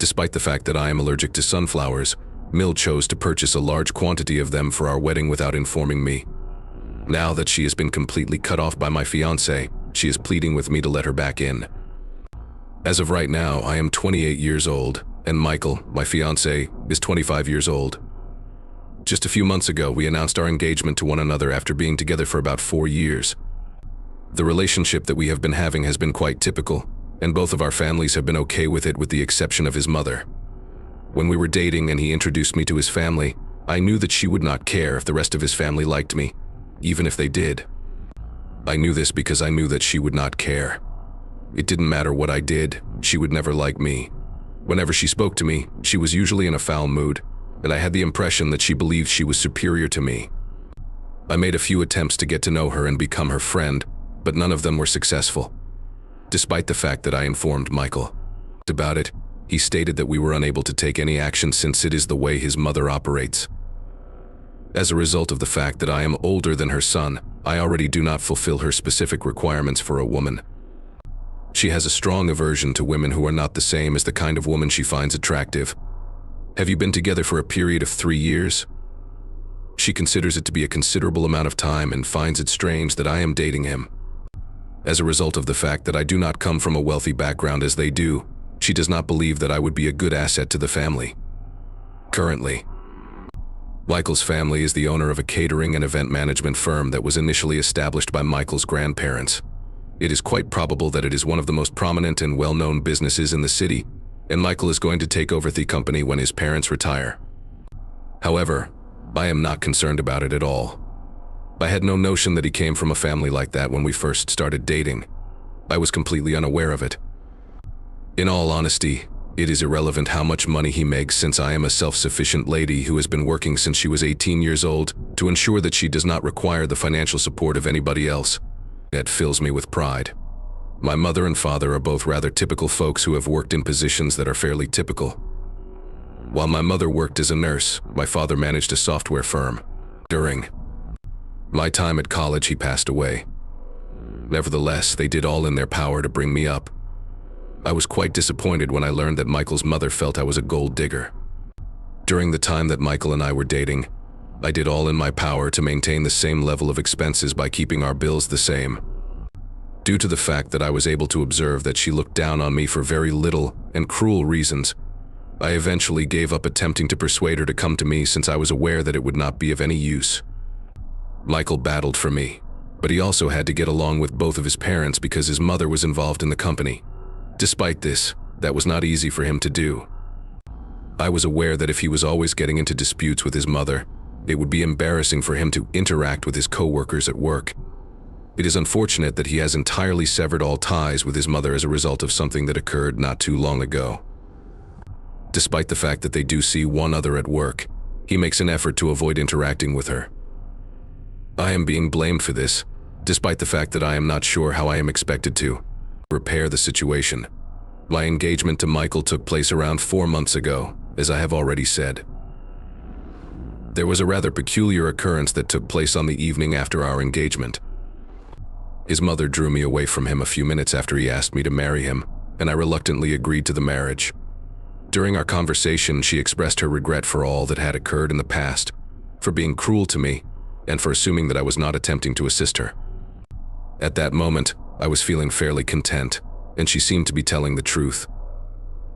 Despite the fact that I am allergic to sunflowers, Mill chose to purchase a large quantity of them for our wedding without informing me. Now that she has been completely cut off by my fiancé, she is pleading with me to let her back in. As of right now, I am 28 years old, and Michael, my fiancé, is 25 years old. Just a few months ago, we announced our engagement to one another after being together for about 4 years. The relationship that we have been having has been quite typical, and both of our families have been okay with it with the exception of his mother. When we were dating and he introduced me to his family, I knew that she would not care if the rest of his family liked me, even if they did. I knew this because I knew that she would not care. It didn't matter what I did, she would never like me. Whenever she spoke to me, she was usually in a foul mood, and I had the impression that she believed she was superior to me. I made a few attempts to get to know her and become her friend, but none of them were successful. Despite the fact that I informed Michael about it, he stated that we were unable to take any action since it is the way his mother operates. As a result of the fact that I am older than her son, I already do not fulfill her specific requirements for a woman. She has a strong aversion to women who are not the same as the kind of woman she finds attractive. Have you been together for a period of 3 years? She considers it to be a considerable amount of time and finds it strange that I am dating him. As a result of the fact that I do not come from a wealthy background as they do, she does not believe that I would be a good asset to the family. Currently, Michael's family is the owner of a catering and event management firm that was initially established by Michael's grandparents. It is quite probable that it is one of the most prominent and well-known businesses in the city, and Michael is going to take over the company when his parents retire. However, I am not concerned about it at all. I had no notion that he came from a family like that when we first started dating. I was completely unaware of it. In all honesty, it is irrelevant how much money he makes since I am a self-sufficient lady who has been working since she was 18 years old to ensure that she does not require the financial support of anybody else. That fills me with pride. My mother and father are both rather typical folks who have worked in positions that are fairly typical. While my mother worked as a nurse, my father managed a software firm. During my time at college, he passed away. Nevertheless, they did all in their power to bring me up. I was quite disappointed when I learned that Michael's mother felt I was a gold digger. During the time that Michael and I were dating, I did all in my power to maintain the same level of expenses by keeping our bills the same. Due to the fact that I was able to observe that she looked down on me for very little and cruel reasons, I eventually gave up attempting to persuade her to come to me since I was aware that it would not be of any use. Michael battled for me, but he also had to get along with both of his parents because his mother was involved in the company. Despite this, that was not easy for him to do. I was aware that if he was always getting into disputes with his mother, it would be embarrassing for him to interact with his co-workers at work. It is unfortunate that he has entirely severed all ties with his mother as a result of something that occurred not too long ago. Despite the fact that they do see one other at work, he makes an effort to avoid interacting with her. I am being blamed for this, despite the fact that I am not sure how I am expected to repair the situation. My engagement to Michael took place around 4 months ago, as I have already said. There was a rather peculiar occurrence that took place on the evening after our engagement. His mother drew me away from him a few minutes after he asked me to marry him, and I reluctantly agreed to the marriage. During our conversation, she expressed her regret for all that had occurred in the past, for being cruel to me, and for assuming that I was not attempting to assist her. At that moment, I was feeling fairly content, and she seemed to be telling the truth.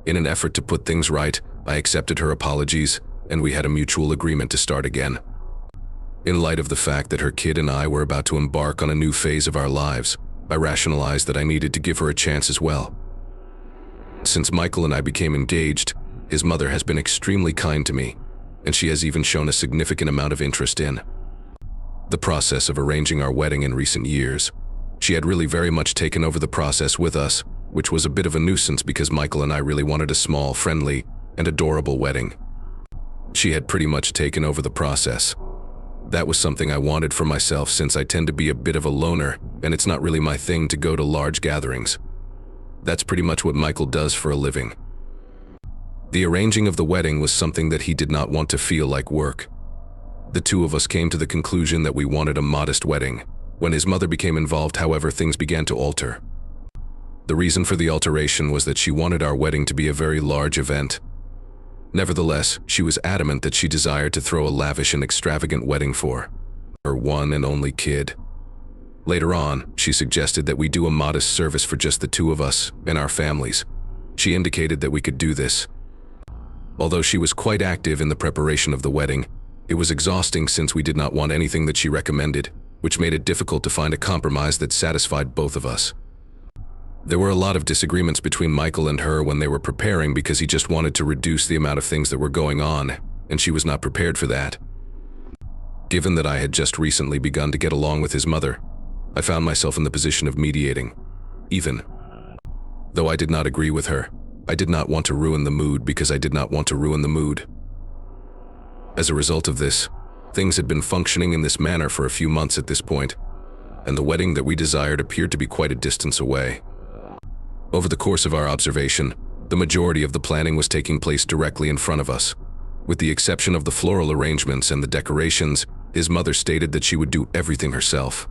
In an effort to put things right, I accepted her apologies, and we had a mutual agreement to start again. In light of the fact that her kid and I were about to embark on a new phase of our lives, I rationalized that I needed to give her a chance as well. Since Michael and I became engaged, his mother has been extremely kind to me, and she has even shown a significant amount of interest in the process of arranging our wedding in recent years. She had really very much taken over the process with us, which was a bit of a nuisance because Michael and I really wanted a small, friendly, and adorable wedding. She had pretty much taken over the process. That was something I wanted for myself since I tend to be a bit of a loner, and it's not really my thing to go to large gatherings. That's pretty much what Michael does for a living. The arranging of the wedding was something that he did not want to feel like work. The two of us came to the conclusion that we wanted a modest wedding. When his mother became involved, however, things began to alter. The reason for the alteration was that she wanted our wedding to be a very large event. Nevertheless, she was adamant that she desired to throw a lavish and extravagant wedding for her one and only kid. Later on, she suggested that we do a modest service for just the two of us and our families. She indicated that we could do this. Although she was quite active in the preparation of the wedding, it was exhausting since we did not want anything that she recommended, which made it difficult to find a compromise that satisfied both of us. There were a lot of disagreements between Michael and her when they were preparing because he just wanted to reduce the amount of things that were going on, and she was not prepared for that. Given that I had just recently begun to get along with his mother, I found myself in the position of mediating. Even though I did not agree with her, I did not want to ruin the mood because I did not want to ruin the mood. As a result of this, things had been functioning in this manner for a few months at this point, and the wedding that we desired appeared to be quite a distance away. Over the course of our observation, the majority of the planning was taking place directly in front of us. With the exception of the floral arrangements and the decorations, his mother stated that she would do everything herself.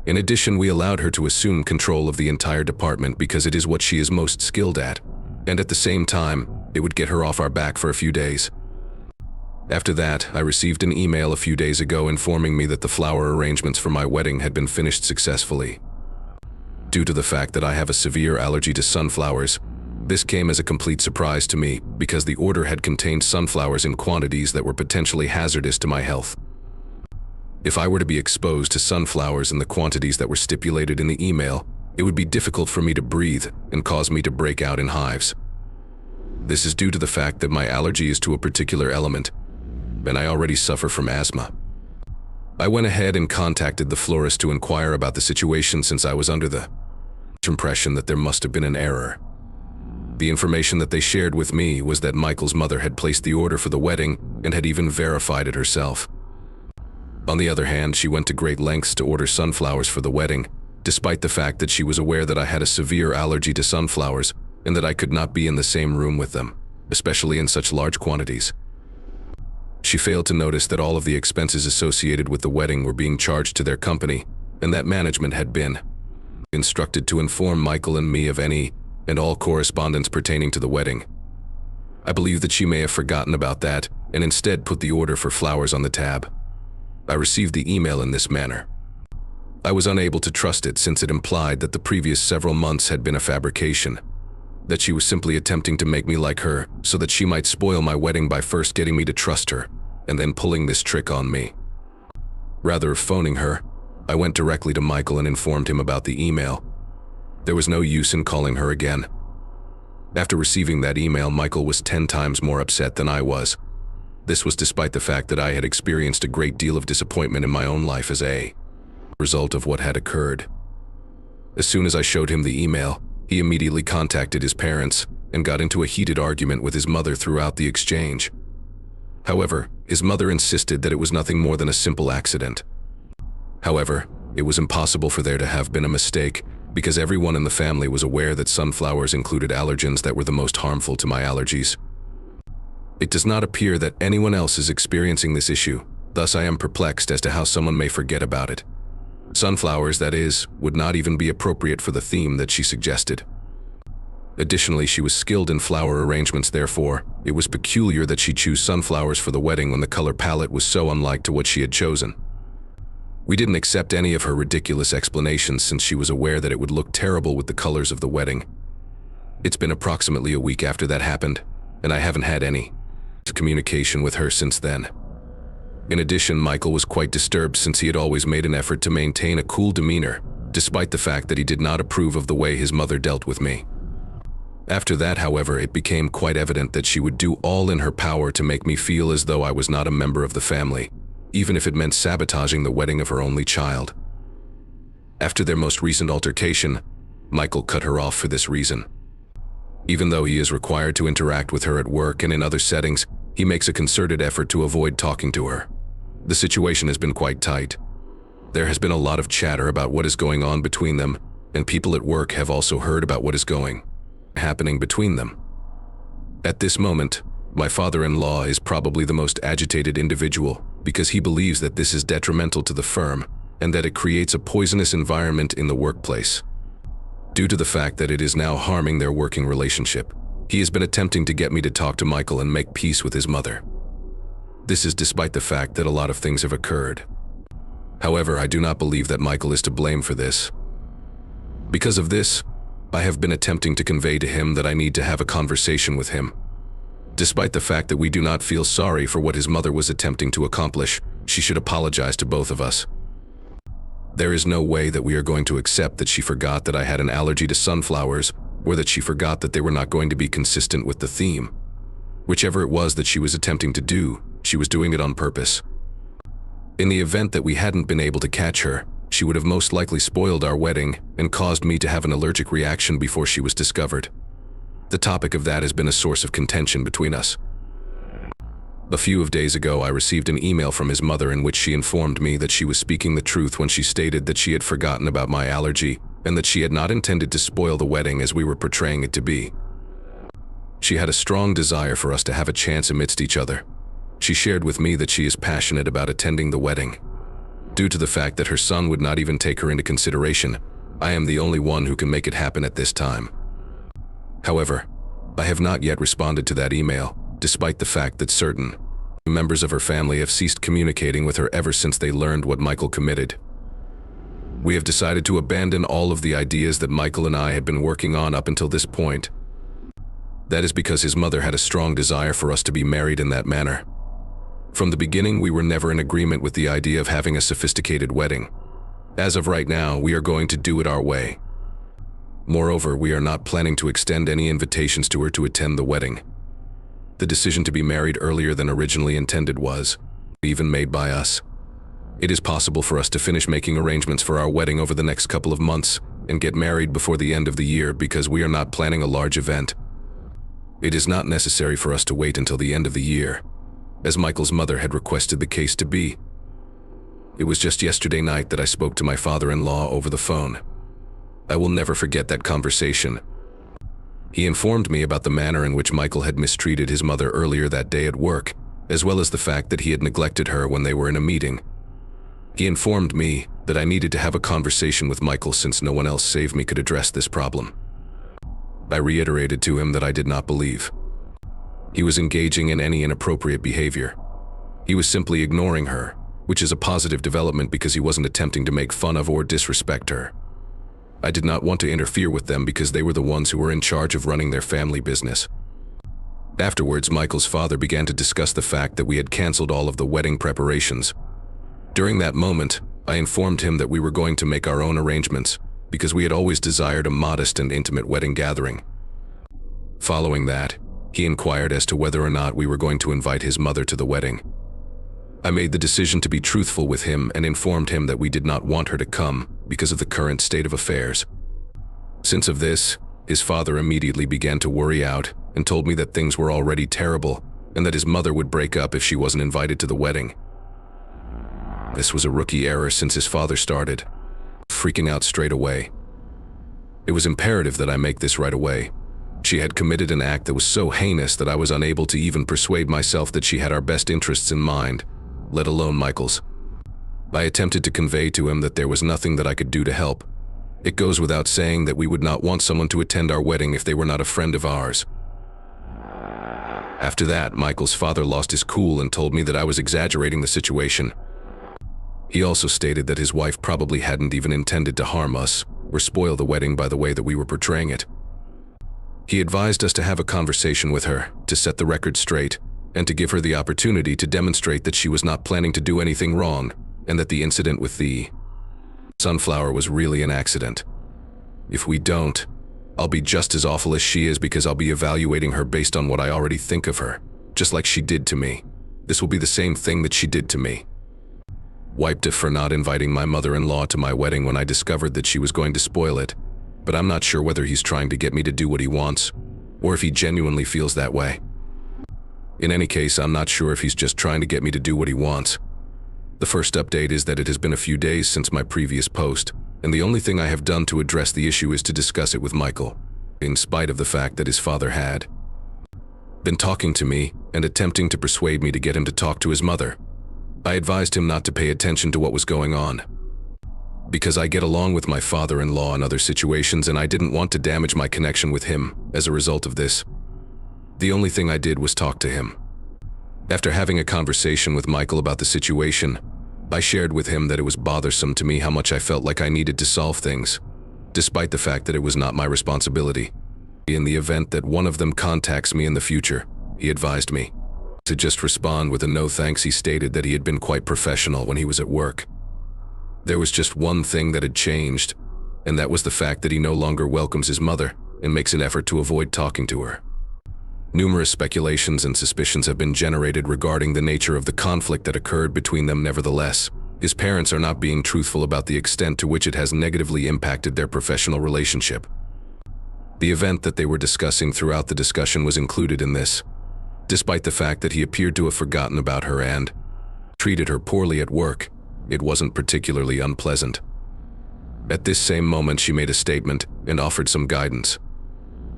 In addition, we allowed her to assume control of the entire department because it is what she is most skilled at, and at the same time, it would get her off our back for a few days. After that, I received an email a few days ago informing me that the flower arrangements for my wedding had been finished successfully. Due to the fact that I have a severe allergy to sunflowers, this came as a complete surprise to me because the order had contained sunflowers in quantities that were potentially hazardous to my health. If I were to be exposed to sunflowers in the quantities that were stipulated in the email, it would be difficult for me to breathe and cause me to break out in hives. This is due to the fact that my allergy is to a particular element, and I already suffer from asthma. I went ahead and contacted the florist to inquire about the situation since I was under the impression that there must have been an error. The information that they shared with me was that Michael's mother had placed the order for the wedding and had even verified it herself. On the other hand, she went to great lengths to order sunflowers for the wedding, despite the fact that she was aware that I had a severe allergy to sunflowers and that I could not be in the same room with them, especially in such large quantities. She failed to notice that all of the expenses associated with the wedding were being charged to their company, and that management had been instructed to inform Michael and me of any and all correspondence pertaining to the wedding. I believe that she may have forgotten about that and instead put the order for flowers on the tab. I received the email in this manner. I was unable to trust it since it implied that the previous several months had been a fabrication, that she was simply attempting to make me like her so that she might spoil my wedding by first getting me to trust her and then pulling this trick on me. Rather of phoning her, I went directly to Michael and informed him about the email. There was no use in calling her again. After receiving that email, Michael was 10 times more upset than I was. This was despite the fact that I had experienced a great deal of disappointment in my own life as a result of what had occurred. As soon as I showed him the email, he immediately contacted his parents and got into a heated argument with his mother throughout the exchange. However, his mother insisted that it was nothing more than a simple accident. However, it was impossible for there to have been a mistake because everyone in the family was aware that sunflowers included allergens that were the most harmful to my allergies. It does not appear that anyone else is experiencing this issue, thus I am perplexed as to how someone may forget about it. Sunflowers, that is, would not even be appropriate for the theme that she suggested. Additionally, she was skilled in flower arrangements, therefore, it was peculiar that she chose sunflowers for the wedding when the color palette was so unlike to what she had chosen. We didn't accept any of her ridiculous explanations since she was aware that it would look terrible with the colors of the wedding. It's been approximately a week after that happened, and I haven't had any communication with her since then. In addition, Michael was quite disturbed since he had always made an effort to maintain a cool demeanor, despite the fact that he did not approve of the way his mother dealt with me. After that, however, it became quite evident that she would do all in her power to make me feel as though I was not a member of the family, even if it meant sabotaging the wedding of her only child. After their most recent altercation, Michael cut her off for this reason. Even though he is required to interact with her at work and in other settings, he makes a concerted effort to avoid talking to her. The situation has been quite tight. There has been a lot of chatter about what is going on between them, and people at work have also heard about what is happening between them. At this moment, my father-in-law is probably the most agitated individual because he believes that this is detrimental to the firm and that it creates a poisonous environment in the workplace. due to the fact that it is now harming their working relationship. He has been attempting to get me to talk to Michael and make peace with his mother. This is despite the fact that a lot of things have occurred. However, I do not believe that Michael is to blame for this. Because of this, I have been attempting to convey to him that I need to have a conversation with him. Despite the fact that we do not feel sorry for what his mother was attempting to accomplish, she should apologize to both of us. There is no way that we are going to accept that she forgot that I had an allergy to sunflowers, or that she forgot that they were not going to be consistent with the theme. Whichever it was that she was attempting to do, she was doing it on purpose. In the event that we hadn't been able to catch her, she would have most likely spoiled our wedding and caused me to have an allergic reaction before she was discovered. The topic of that has been a source of contention between us. A few days ago, I received an email from his mother in which she informed me that she was speaking the truth when she stated that she had forgotten about my allergy and that she had not intended to spoil the wedding as we were portraying it to be. She had a strong desire for us to have a chance amidst each other. She shared with me that she is passionate about attending the wedding. Due to the fact that her son would not even take her into consideration, I am the only one who can make it happen at this time. However, I have not yet responded to that email, despite the fact that certain members of her family have ceased communicating with her ever since they learned what Michael committed. We have decided to abandon all of the ideas that Michael and I had been working on up until this point. That is because his mother had a strong desire for us to be married in that manner. From the beginning, we were never in agreement with the idea of having a sophisticated wedding. As of right now, we are going to do it our way. Moreover, we are not planning to extend any invitations to her to attend the wedding. The decision to be married earlier than originally intended was even made by us. It is possible for us to finish making arrangements for our wedding over the next couple of months and get married before the end of the year because we are not planning a large event. It is not necessary for us to wait until the end of the year, as Michael's mother had requested the case to be. It was just yesterday night that I spoke to my father-in-law over the phone. I will never forget that conversation. He informed me about the manner in which Michael had mistreated his mother earlier that day at work, as well as the fact that he had neglected her when they were in a meeting. He informed me that I needed to have a conversation with Michael since no one else save me could address this problem. I reiterated to him that I did not believe he was engaging in any inappropriate behavior. He was simply ignoring her, which is a positive development because he wasn't attempting to make fun of or disrespect her. I did not want to interfere with them because they were the ones who were in charge of running their family business. Afterwards, Michael's father began to discuss the fact that we had canceled all of the wedding preparations. During that moment, I informed him that we were going to make our own arrangements because we had always desired a modest and intimate wedding gathering. Following that, he inquired as to whether or not we were going to invite his mother to the wedding. I made the decision to be truthful with him and informed him that we did not want her to come because of the current state of affairs. Since of this, his father immediately began to worry out and told me that things were already terrible and that his mother would break up if she wasn't invited to the wedding. This was a rookie error since his father started freaking out straight away. It was imperative that I make this right away. She had committed an act that was so heinous that I was unable to even persuade myself that she had our best interests in mind, let alone Michael's. I attempted to convey to him that there was nothing that I could do to help. It goes without saying that we would not want someone to attend our wedding if they were not a friend of ours. After that, Michael's father lost his cool and told me that I was exaggerating the situation. He also stated that his wife probably hadn't even intended to harm us or spoil the wedding by the way that we were portraying it. He advised us to have a conversation with her, to set the record straight, and to give her the opportunity to demonstrate that she was not planning to do anything wrong, and that the incident with the sunflower was really an accident. If we don't, I'll be just as awful as she is because I'll be evaluating her based on what I already think of her, just like she did to me. This will be the same thing that she did to me. Wiped it for not inviting my mother-in-law to my wedding when I discovered that she was going to spoil it, but I'm not sure whether he's trying to get me to do what he wants, or if he genuinely feels that way. In any case, I'm not sure if he's just trying to get me to do what he wants. The first update is that it has been a few days since my previous post, and the only thing I have done to address the issue is to discuss it with Michael, in spite of the fact that his father had been talking to me and attempting to persuade me to get him to talk to his mother. I advised him not to pay attention to what was going on. because I get along with my father-in-law in other situations and I didn't want to damage my connection with him as a result of this. The only thing I did was talk to him. After having a conversation with Michael about the situation, I shared with him that it was bothersome to me how much I felt like I needed to solve things, despite the fact that it was not my responsibility. In the event that one of them contacts me in the future, he advised me to just respond with a no thanks. He stated that he had been quite professional when he was at work. There was just one thing that had changed, and that was the fact that he no longer welcomes his mother and makes an effort to avoid talking to her. Numerous speculations and suspicions have been generated regarding the nature of the conflict that occurred between them. Nevertheless, his parents are not being truthful about the extent to which it has negatively impacted their professional relationship. The event that they were discussing throughout the discussion was included in this, despite the fact that he appeared to have forgotten about her and treated her poorly at work. It wasn't particularly unpleasant. At this same moment, she made a statement and offered some guidance.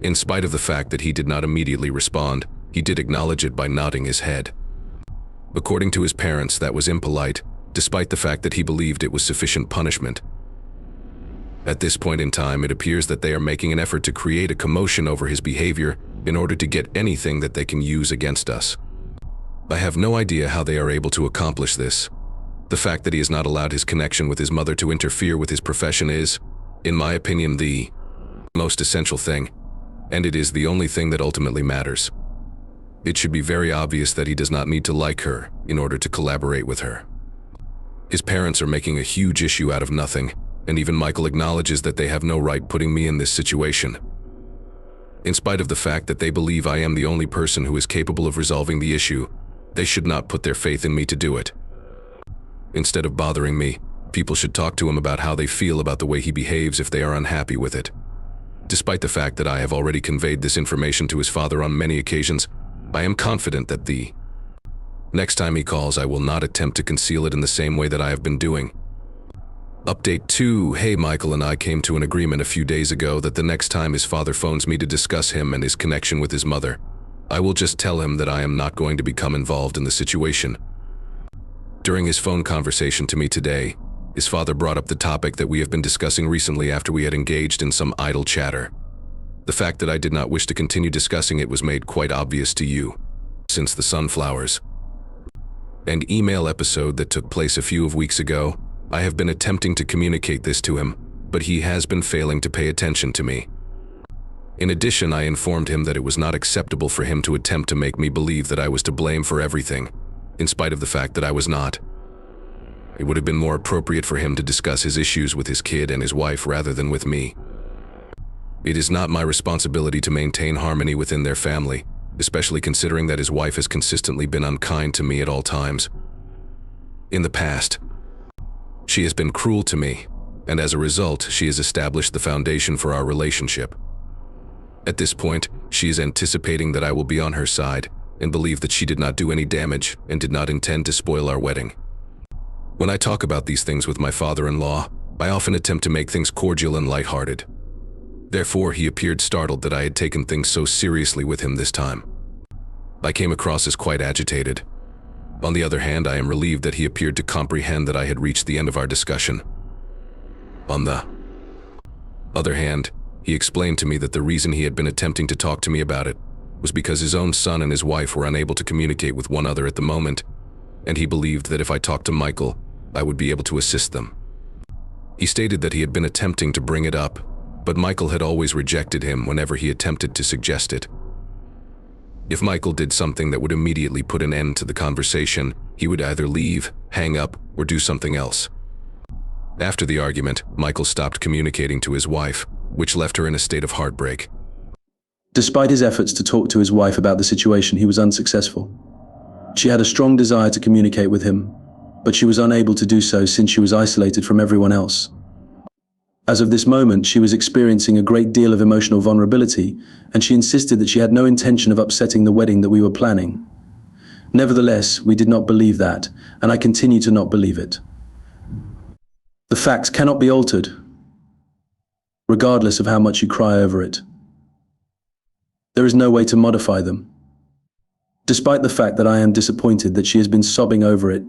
In spite of the fact that he did not immediately respond, he did acknowledge it by nodding his head. According to his parents, that was impolite, despite the fact that he believed it was sufficient punishment. At this point in time, it appears that they are making an effort to create a commotion over his behavior in order to get anything that they can use against us. I have no idea how they are able to accomplish this. The fact that he has not allowed his connection with his mother to interfere with his profession is, in my opinion, the most essential thing, and it is the only thing that ultimately matters. It should be very obvious that he does not need to like her in order to collaborate with her. His parents are making a huge issue out of nothing, and even Michael acknowledges that they have no right putting me in this situation. In spite of the fact that they believe I am the only person who is capable of resolving the issue, they should not put their faith in me to do it. Instead of bothering me, people should talk to him about how they feel about the way he behaves if they are unhappy with it. Despite the fact that I have already conveyed this information to his father on many occasions, I am confident that the next time he calls, I will not attempt to conceal it in the same way that I have been doing. Update 2. Hey, Michael and I came to an agreement a few days ago that the next time his father phones me to discuss him and his connection with his mother, I will just tell him that I am not going to become involved in the situation. During his phone conversation to me today, his father brought up the topic that we have been discussing recently after we had engaged in some idle chatter. The fact that I did not wish to continue discussing it was made quite obvious to you, since the sunflowers and email episode that took place a few weeks ago. I have been attempting to communicate this to him, but he has been failing to pay attention to me. In addition, I informed him that it was not acceptable for him to attempt to make me believe that I was to blame for everything, in spite of the fact that I was not. It would have been more appropriate for him to discuss his issues with his kid and his wife rather than with me. It is not my responsibility to maintain harmony within their family, especially considering that his wife has consistently been unkind to me at all times. In the past, she has been cruel to me, and as a result, she has established the foundation for our relationship. At this point, she is anticipating that I will be on her side and believe that she did not do any damage and did not intend to spoil our wedding. When I talk about these things with my father-in-law, I often attempt to make things cordial and lighthearted. Therefore, he appeared startled that I had taken things so seriously with him this time. I came across as quite agitated. On the other hand, I am relieved that he appeared to comprehend that I had reached the end of our discussion. On the other hand, he explained to me that the reason he had been attempting to talk to me about it was because his own son and his wife were unable to communicate with one another at the moment, and he believed that if I talked to Michael, I would be able to assist them. He stated that he had been attempting to bring it up, but Michael had always rejected him whenever he attempted to suggest it. If Michael did something that would immediately put an end to the conversation, he would either leave, hang up, or do something else. After the argument, Michael stopped communicating to his wife, which left her in a state of heartbreak. Despite his efforts to talk to his wife about the situation, he was unsuccessful. She had a strong desire to communicate with him, but she was unable to do so since she was isolated from everyone else. As of this moment, she was experiencing a great deal of emotional vulnerability, and she insisted that she had no intention of upsetting the wedding that we were planning. Nevertheless, we did not believe that, and I continue to not believe it. The facts cannot be altered, regardless of how much you cry over it. There is no way to modify them. Despite the fact that I am disappointed that she has been sobbing over it,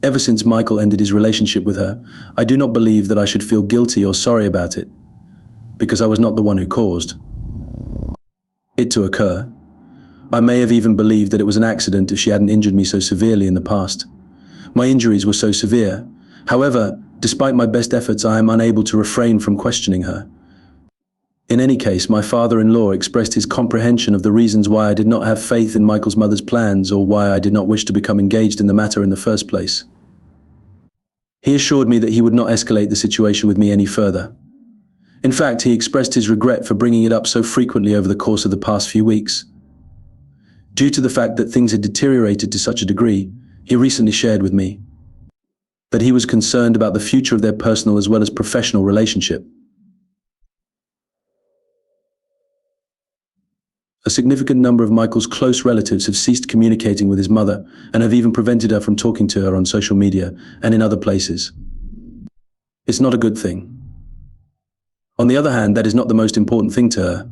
Ever since Michael ended his relationship with her, I do not believe that I should feel guilty or sorry about it, because I was not the one who caused it to occur. I may have even believed that it was an accident if she hadn't injured me so severely in the past. My injuries were so severe. However, despite my best efforts, I am unable to refrain from questioning her. In any case, my father-in-law expressed his comprehension of the reasons why I did not have faith in Michael's mother's plans or why I did not wish to become engaged in the matter in the first place. He assured me that he would not escalate the situation with me any further. In fact, he expressed his regret for bringing it up so frequently over the course of the past few weeks. Due to the fact that things had deteriorated to such a degree, he recently shared with me that he was concerned about the future of their personal as well as professional relationship. A significant number of Michael's close relatives have ceased communicating with his mother and have even prevented her from talking to her on social media and in other places. It's not a good thing. On the other hand, that is not the most important thing to her.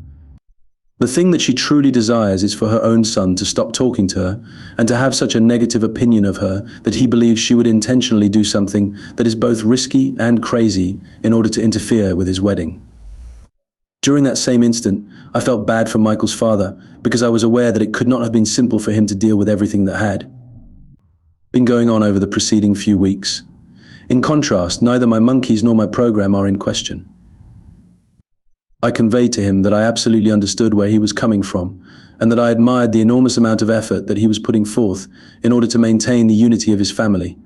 The thing that she truly desires is for her own son to stop talking to her and to have such a negative opinion of her that he believes she would intentionally do something that is both risky and crazy in order to interfere with his wedding. During that same instant, I felt bad for Michael's father because I was aware that it could not have been simple for him to deal with everything that had been going on over the preceding few weeks. In contrast, neither my monkeys nor my program are in question. I conveyed to him that I absolutely understood where he was coming from and that I admired the enormous amount of effort that he was putting forth in order to maintain the unity of his family.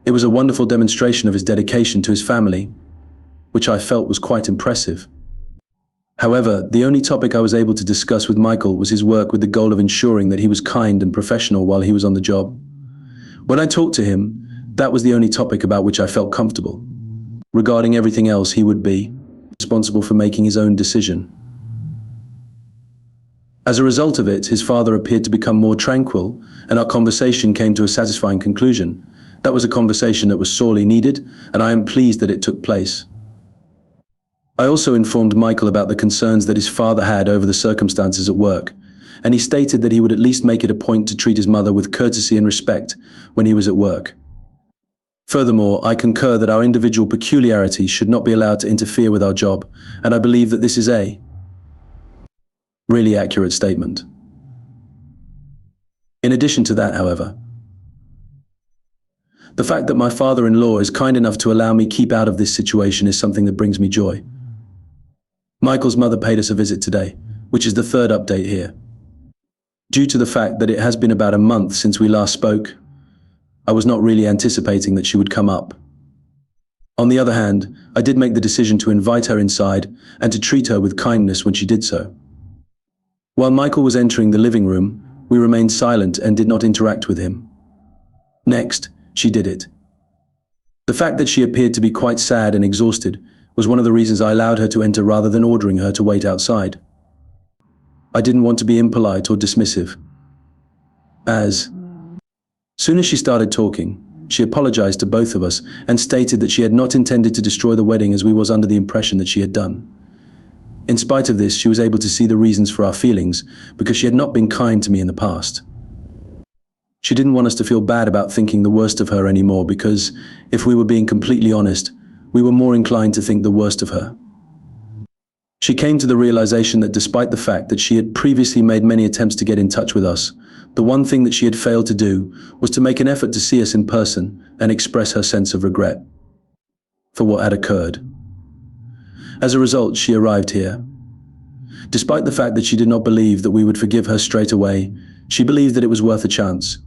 It was a wonderful demonstration of his dedication to his family, which I felt was quite impressive. However, the only topic I was able to discuss with Michael was his work with the goal of ensuring that he was kind and professional while he was on the job. When I talked to him, that was the only topic about which I felt comfortable. Regarding everything else, he would be responsible for making his own decision. As a result of it, his father appeared to become more tranquil, and our conversation came to a satisfying conclusion. That was a conversation that was sorely needed, and I am pleased that it took place. I also informed Michael about the concerns that his father had over the circumstances at work, and he stated that he would at least make it a point to treat his mother with courtesy and respect when he was at work. Furthermore, I concur that our individual peculiarities should not be allowed to interfere with our job, and I believe that this is a really accurate statement. In addition to that, however, the fact that my father-in-law is kind enough to allow me keep out of this situation is something that brings me joy. Michael's mother paid us a visit today, which is the third update here. Due to the fact that it has been about a month since we last spoke, I was not really anticipating that she would come up. On the other hand, I did make the decision to invite her inside and to treat her with kindness when she did so. While Michael was entering the living room, we remained silent and did not interact with him. Next, she did it. The fact that she appeared to be quite sad and exhausted was one of the reasons I allowed her to enter rather than ordering her to wait outside. I didn't want to be impolite or dismissive. As soon as she started talking, she apologized to both of us and stated that she had not intended to destroy the wedding as we was under the impression that she had done. In spite of this, she was able to see the reasons for our feelings because she had not been kind to me in the past. She didn't want us to feel bad about thinking the worst of her anymore because, if we were being completely honest, we were more inclined to think the worst of her. She came to the realization that despite the fact that she had previously made many attempts to get in touch with us, the one thing that she had failed to do was to make an effort to see us in person and express her sense of regret for what had occurred. As a result, she arrived here. Despite the fact that she did not believe that we would forgive her straight away, she believed that it was worth a chance.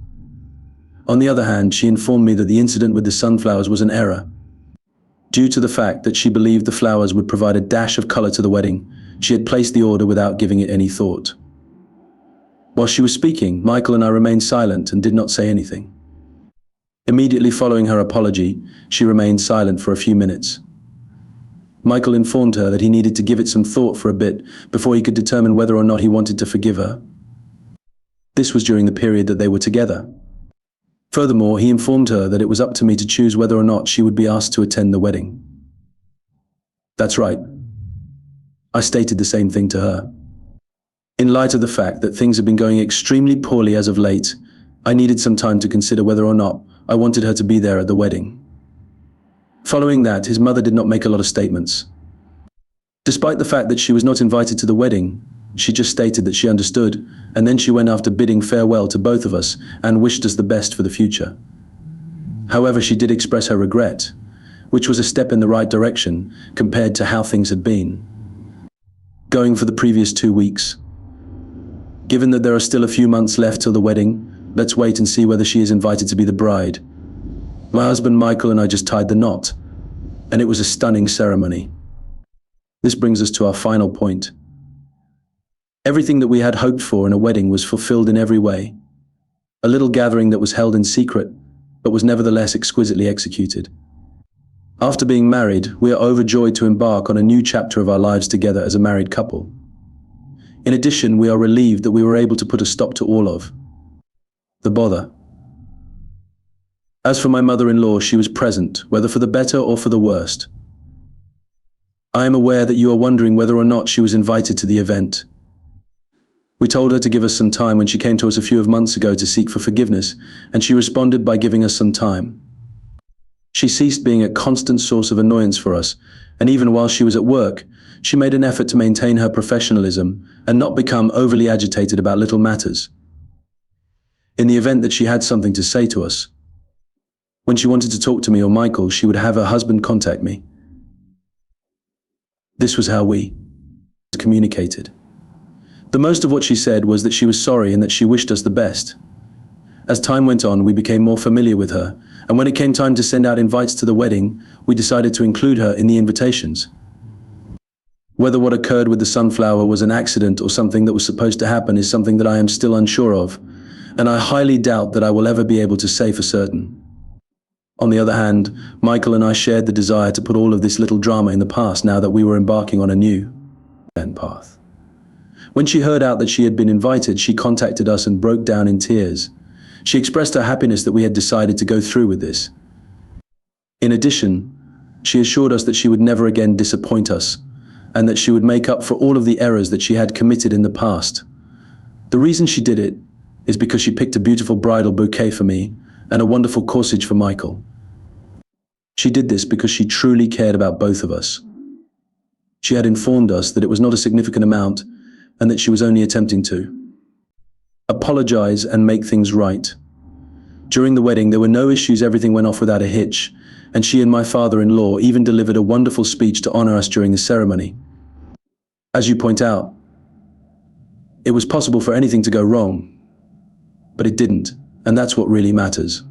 On the other hand, she informed me that the incident with the sunflowers was an error. Due to the fact that she believed the flowers would provide a dash of color to the wedding, she had placed the order without giving it any thought. While she was speaking, Michael and I remained silent and did not say anything. Immediately following her apology, she remained silent for a few minutes. Michael informed her that he needed to give it some thought for a bit before he could determine whether or not he wanted to forgive her. This was during the period that they were together. Furthermore, he informed her that it was up to me to choose whether or not she would be asked to attend the wedding. That's right. I stated the same thing to her. In light of the fact that things have been going extremely poorly as of late, I needed some time to consider whether or not I wanted her to be there at the wedding. Following that, his mother did not make a lot of statements. Despite the fact that she was not invited to the wedding, she just stated that she understood, and then she went after bidding farewell to both of us and wished us the best for the future. However, she did express her regret, which was a step in the right direction compared to how things had been going for the previous 2 weeks. Given that there are still a few months left till the wedding, let's wait and see whether she is invited to be the bride. My husband Michael and I just tied the knot, and it was a stunning ceremony. This brings us to our final point. Everything that we had hoped for in a wedding was fulfilled in every way. A little gathering that was held in secret, but was nevertheless exquisitely executed. After being married, we are overjoyed to embark on a new chapter of our lives together as a married couple. In addition, we are relieved that we were able to put a stop to all of the bother. As for my mother-in-law, she was present, whether for the better or for the worst. I am aware that you are wondering whether or not she was invited to the event. We told her to give us some time when she came to us a few months ago to seek for forgiveness, and she responded by giving us some time. She ceased being a constant source of annoyance for us, and even while she was at work, she made an effort to maintain her professionalism and not become overly agitated about little matters. In the event that she had something to say to us, when she wanted to talk to me or Michael, she would have her husband contact me. This was how we communicated. The most of what she said was that she was sorry and that she wished us the best. As time went on, we became more familiar with her, and when it came time to send out invites to the wedding, we decided to include her in the invitations. Whether what occurred with the sunflower was an accident or something that was supposed to happen is something that I am still unsure of, and I highly doubt that I will ever be able to say for certain. On the other hand, Michael and I shared the desire to put all of this little drama in the past now that we were embarking on a new path. When she heard out that she had been invited, she contacted us and broke down in tears. She expressed her happiness that we had decided to go through with this. In addition, she assured us that she would never again disappoint us, and that she would make up for all of the errors that she had committed in the past. The reason she did it is because she picked a beautiful bridal bouquet for me and a wonderful corsage for Michael. She did this because she truly cared about both of us. She had informed us that it was not a significant amount and that she was only attempting to apologize and make things right. During the wedding, there were no issues, everything went off without a hitch, and she and my father-in-law even delivered a wonderful speech to honor us during the ceremony. As you point out, it was possible for anything to go wrong, but it didn't, and that's what really matters.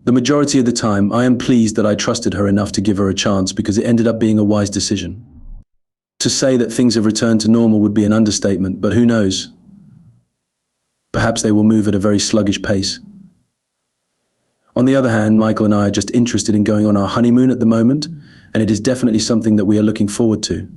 The majority of the time, I am pleased that I trusted her enough to give her a chance because it ended up being a wise decision. To say that things have returned to normal would be an understatement, but who knows? Perhaps they will move at a very sluggish pace. On the other hand, Michael and I are just interested in going on our honeymoon at the moment, and it is definitely something that we are looking forward to.